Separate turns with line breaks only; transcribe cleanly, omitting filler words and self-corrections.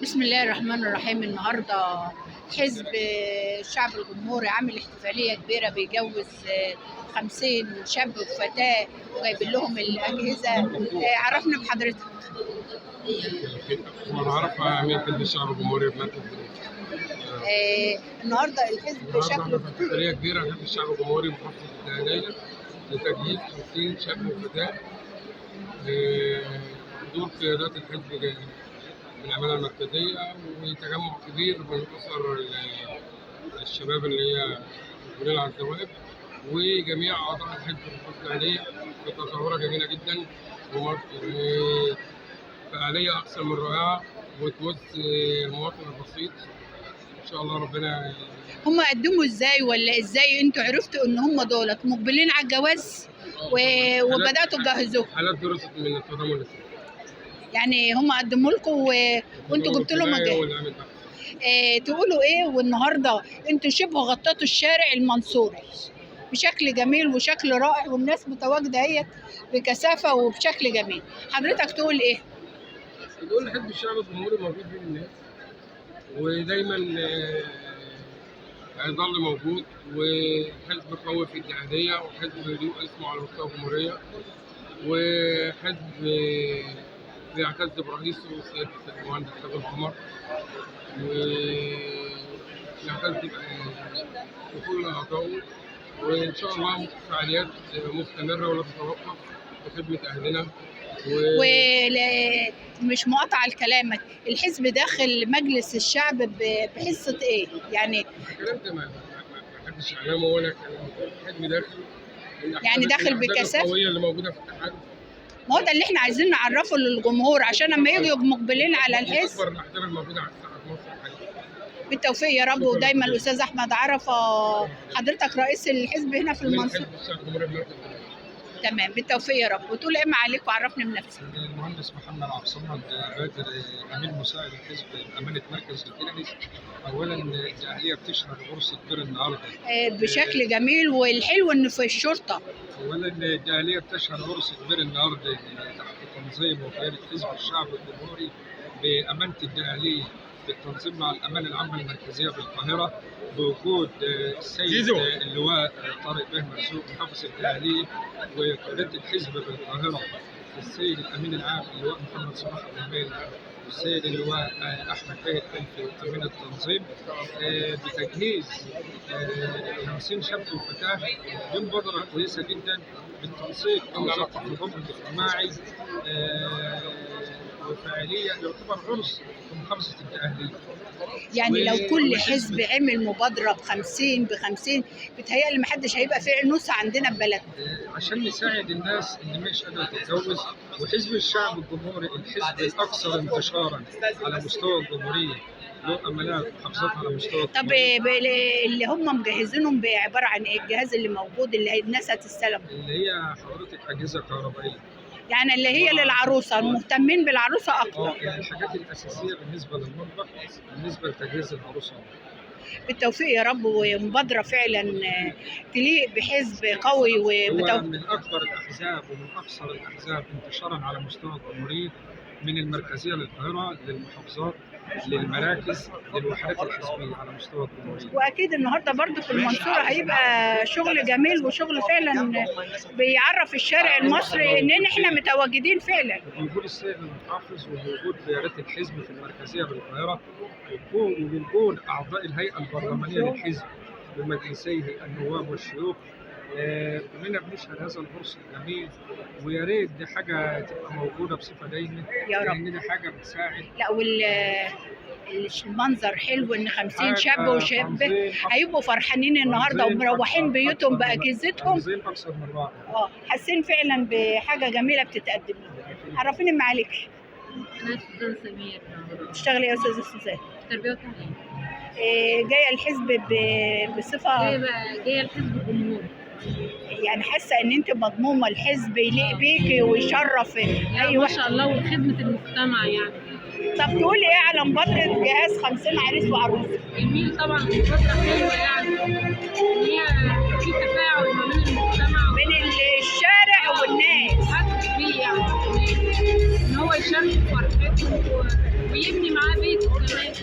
بسم الله الرحمن الرحيم. النهارده حزب الشعب الجمهوري عامل احتفاليه كبيره بيجوز 50 شاب وفتاه وجايبين لهم الاجهزه. عرفنا بحضرتك.
أنا أعرف أهمية حزب الشعب الجمهوري في مركز
النهارده الحزب شكله
احتفالية كبيرة حزب الشعب الجمهوري محافظة الدهلية لتجهيز 50 شاب وفتاة لحضور قيادات الحزب من العمالة المركزية، وتجمع كبير من أسر الشباب اللي هي مسؤولين عن الزواج، وجميع أعضاء الحزب في محافظة الدهلية في تظاهرة جميلة جدا فعالية أكثر من رائعة وتمس المواطن البسيط. إن شاء الله ربنا.
هم قدموا ازاي ولا ازاي انتوا عرفتوا ان هم دولت مقبلين على الجواز وبداتوا تجهزوه؟
حالات درست من التضامن الاجتماعي.
يعني هم قدموا لكم وانتوا جبتوا لهم تقولوا ايه؟ والنهارده انتوا شبه غطيتوا الشارع المنصوري بشكل جميل وشكل رائع، والناس متواجده اهيت بكثافه وبشكل جميل. حضرتك تقول ايه؟
نقول حزب الشعب الجمهوري موجود بين الناس ودايما هيظل موجود، وحزب قوي في الدهلية، وحزب له اسمه على مستوى الجمهورية، وحزب بيعتز برئيسه سيادة المهندس خالد عمر، ويعتز بكل أعضائه، وإن شاء الله فعاليات مستمرة ولا تتوقف بخدمة أهلنا.
ومش مقاطعة لكلامك، الحزب داخل مجلس الشعب بحصة ايه؟ يعني
الكلام ده ما حدش يعلمه ولا كلام. الحزب داخل
يعني داخل بكثافة
القوية اللي موجودة في الاتحاد.
ما هو ده اللي احنا عايزين نعرفه للجمهور عشان لما يجوا مقبلين على الحزب.
أكبر الأحزاب الموجودة على الساحة في مصر الحقيقة.
بالتوفيق يا رب. ودايما الأستاذ أحمد عرفة حضرتك رئيس الحزب هنا في المنصورة. تمام، بالتوفيق يا رب. وتقول ايه معاليك وعرفني بنفسك.
المهندس محمد عبد الصمد بدر، امين مساعد الحزب امانه مركز الكنيس. اولا الدهليه بتشهد عرس كبير النهارده
بشكل جميل، والحلو انه في الشرطه.
اولا الدهليه بتشهد عرس كبير النهارده تحت تنظيم وقياده حزب الشعب الجمهوري بامانه الدهليه بالتنظيم مع الامانه العامه المركزيه بالقاهره، بوجود السيد اللواء طارق بيه مرزوق محافظ الدهليه، وقياده الحزب بالقاهره السيد الامين العام اللواء محمد صلاح الرميل، والسيد اللواء احمد بيه الفلفي امين التنظيم، بتجهيز 50 شاب وفتاه. دي مبادره كويسه جدا بالتنسيق مع التضامن الاجتماعي، وفعاليه يعتبر عرس في محافظه الدهليه.
يعني لو كل حزب عمل مبادره ب50 بتهيألي ما حدش هيبقى فيه عنوسه عندنا في بلدنا.
عشان نساعد الناس اللي مش قادره تتجوز، وحزب الشعب الجمهوري الحزب الاكثر انتشارا على مستوى الجمهوريه، له امانات محافظات على مستوى الجمهوريه.
طب اللي هم مجهزينهم عباره عن ايه؟ الجهاز اللي موجود اللي الناس هتستلمه
اللي هي حضرتك اجهزه كهربائيه،
يعني اللي هي للعروسه، مهتمين بالعروسه اكتر.
الحاجات الاساسيه بالنسبه للمطبخ، بالنسبه لتجهيز العروسه.
بالتوفيق يا رب، ومبادره فعلا تليق بحزب قوي
هو من اكبر الاحزاب ومن اكثر الاحزاب انتشارا على مستوى الجمهوريه، من المركزيه للقاهره للمحافظات للمراكز للوحدات الحزبيه على مستوى الجمهوريه.
واكيد النهارده برضو في المنصوره هيبقى شغل جميل وشغل فعلا بيعرف الشارع المصري ان احنا متواجدين فعلا.
وجود السيد المحافظ ووجود قياده الحزب في المركزيه بالقاهره، ووجود اعضاء الهيئه البرلمانيه للحزب بمجلسيه النواب والشيوخ، كلنا بنشهد هذا العرس الجميل، ويا ريت دي حاجه تبقى موجوده بصفه دايمه
يا رب،
لان دي حاجه بتساعد.
لا المنظر حلو ان 50 شاب وشاب هيبقوا فرحانين النهارده ومروحين بيوتهم باجهزتهم.
تنظيم اكثر من رائع.
حاسين فعلا بحاجه جميله بتتقدم لهم. عرفيني معاليك.
انا استاذه سمير.
بتشتغلي ايه يا استاذه سوزان؟
تربيه وتعليم.
جايه الحزب بصفه
جايه الحزب الجمهوري،
يعني حاسه ان انت مضمومه الحزب يليق بيكي ويشرف.
ايوه ما شاء الله، وخدمه المجتمع يعني.
طب تقولي ايه على مبادره جهاز 50 عريس وعروسه؟
جميل طبعا، مبادره حلوه يعني، هي في تفاعل ما بين المجتمع
بين الشارع والناس.
حاسس بيه يعني ان هو يشارك فرحته ويبني معاه بيته كمان.